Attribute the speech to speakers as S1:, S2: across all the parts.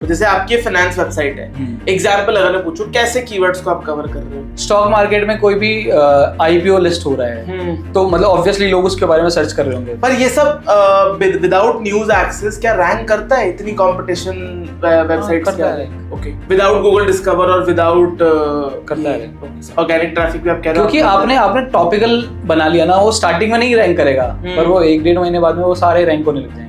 S1: जैसे आपकी finance website है, एग्जाम्पल अगर मैं पूछूं, कैसे कीवर्ड्स को आप कवर कर रहे हो?
S2: स्टॉक मार्केट में कोई भी आईपीओ लिस्ट हो रहा है तो मतलब ऑब्वियसली लोग उसके बारे में सर्च कर रहे होंगे।
S1: पर ये सब विदाउट न्यूज एक्सेस क्या रैंक करता है? इतनी कंपटीशन वेबसाइट्स क्या है? ओके, विदाउट गूगल डिस्कवर और विदाउट
S2: करता है
S1: ऑर्गेनिक ट्रैफिक भी आप कह रहे हो?
S2: क्योंकि आपने टॉपिकल बना लिया ना, वो स्टार्टिंग में नहीं रैंक करेगा पर वो 1-1.5 महीने बाद में वो सारे रैंक होने लग जाएंगे।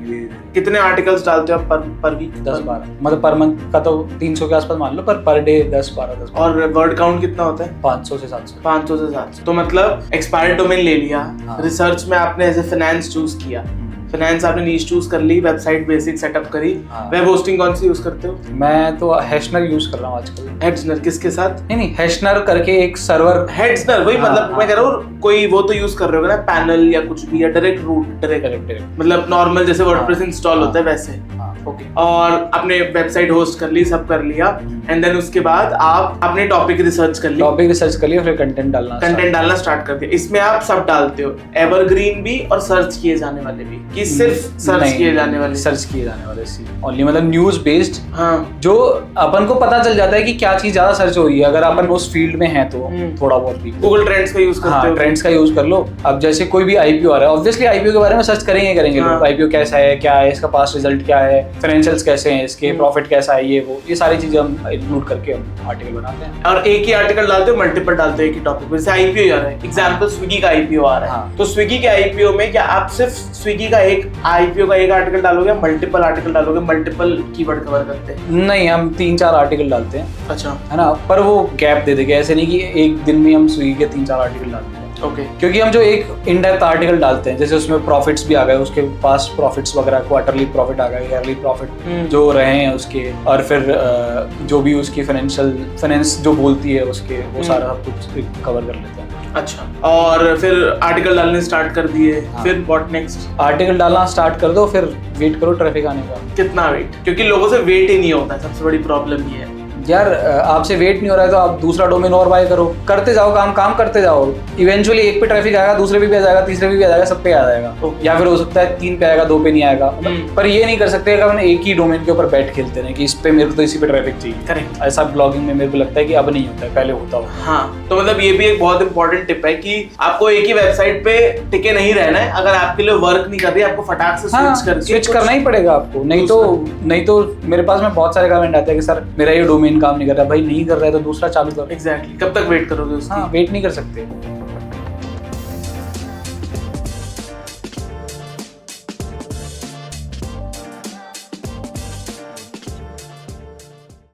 S1: कितने आर्टिकल्स डालते हो आप पर वीक?
S2: 10-12, मतलब पर मंथ का तो 300 के आसपास मान लो, पर डे 10-12।
S1: और वर्ड काउंट कितना होता है?
S2: 500 से 700।
S1: 500 से 700। तो मतलब एक्सपायर्ड डोमेन ले लिया, रिसर्च में आपने एज ए फाइनेंस चूज किया, फाइनेंस आपने नीश चूज कर ली, वेबसाइट बेसिक सेटअप करी, वेब होस्टिंग कौन सी यूज करते हो?
S2: मैं तो हेशनर यूज कर रहा हूँ आजकल।
S1: हेडसनर किसके साथ?
S2: नहीं, हेशनर करके एक सर्वर।
S1: हेडसनर वही, मतलब मैं कह रहा हूँ कोई वो तो यूज कर रहे हो ना, पैनल या कुछ भी, या डायरेक्ट रूट, डायरेक्ट मतलब नॉर्मल जैसे वर्डप्रेस इंस्टॉल होता है वैसे। ओके, और आपने वेबसाइट होस्ट कर ली, सब कर लिया, एंड देन उसके बाद आप अपने टॉपिक रिसर्च कर लिया,
S2: फिर कंटेंट डालना
S1: स्टार्ट कर दिया। इसमें आप सब डालते हो, एवरग्रीन भी और सर्च किए जाने वाले भी, कि सिर्फ सर्च किए जाने वाले
S2: ओनली, मतलब न्यूज बेस्ड।
S1: हाँ,
S2: जो अपन को पता चल जाता है कि क्या चीज ज्यादा सर्च हो रही है, अगर अपन उस फील्ड में है तो थोड़ा बहुत भी
S1: गूगल ट्रेंड्स का यूज करते हो।
S2: ट्रेंड्स का यूज कर लो। अब जैसे कोई भी आईपीओ आ रहा है, ऑब्वियसली आईपीओ के बारे में सर्च करेंगे लोग, आईपीओ कैसा है, क्या है इसका पास्ट रिजल्ट, क्या है फाइनेंशियल्स कैसे हैं इसके, प्रॉफिट कैसा है, ये सारी चीजें हम इंक्लूड करके हम आर्टिकल बनाते हैं।
S1: और एक ही आर्टिकल डालते हो, मल्टीपल डालते हो एक ही टॉपिक पे? जैसे आईपीओ आ रहा है, एग्जांपल स्विगी का आईपीओ आ रहा है, तो स्विगी के आईपीओ में क्या आप सिर्फ स्विगी का एक आईपीओ का एक आर्टिकल डालोगे, मल्टीपल आर्टिकल डालोगे, मल्टीपल कीवर्ड कवर करते हैं?
S2: नहीं, हम 3-4 आर्टिकल डालते हैं।
S1: अच्छा,
S2: है ना, पर वो गैप दे देंगे, ऐसे नहीं कि एक दिन में हम स्विगी के 3-4 आर्टिकल डालते हैं।
S1: ओके,
S2: क्योंकि हम जो एक इन डेप्थ आर्टिकल डालते हैं, जैसे उसमें प्रॉफिट्स भी आ गए, उसके पास प्रॉफिट्स वगैरह, क्वार्टरली प्रॉफिट आ गए, ईयरली प्रॉफिट जो रहे हैं उसके, और फिर जो भी उसकी फाइनेंस जो बोलती है उसके, वो सारा सब कुछ कवर कर लेते हैं।
S1: अच्छा, और फिर आर्टिकल डालने स्टार्ट कर दिए, फिर व्हाट नेक्स्ट?
S2: आर्टिकल डालना स्टार्ट कर दो, फिर वेट करो ट्रैफिक आने का।
S1: कितना वेट? क्योंकि लोगों से वेट ही नहीं होता, सबसे बड़ी प्रॉब्लम ये है।
S2: यार, आपसे वेट नहीं हो रहा है तो आप दूसरा डोमेन और बाय करो, करते जाओ, काम करते जाओ, इवेंचुअली एक पे ट्रैफिक आएगा, दूसरे पे भी आ जाएगा, तीसरे पे भी आ जाएगा, सब पे आ जाएगा। या फिर हो सकता है 3 पे आएगा, 2 पे नहीं आएगा। पर ये नहीं कर सकते कि अपन एक ही डोमेन के ऊपर बैठ खेलते रहे कि इस पे मेरे को तो इसी पे ट्रैफिक चाहिए।
S1: करेक्ट,
S2: ऐसा ब्लॉगिंग में मेरे को लगता है कि अब नहीं होता है, पहले होता हो।
S1: हाँ, तो मतलब ये भी एक बहुत इंपॉर्टेंट टिप है कि आपको एक ही वेबसाइट पे टिके नहीं रहना है। अगर आपके लिए वर्क नहीं कर रही, आपको फटाक से
S2: स्विच करना ही पड़ेगा आपको, नहीं तो मेरे पास में बहुत सारे कमेंट आते हैं कि सर मेरा ये डोमेन काम नहीं कर रहा। भाई नहीं कर रहा है तो दूसरा चालू करो।
S1: एग्जैक्टली, कब तक वेट करोगे उसकी?
S2: वेट नहीं कर सकते।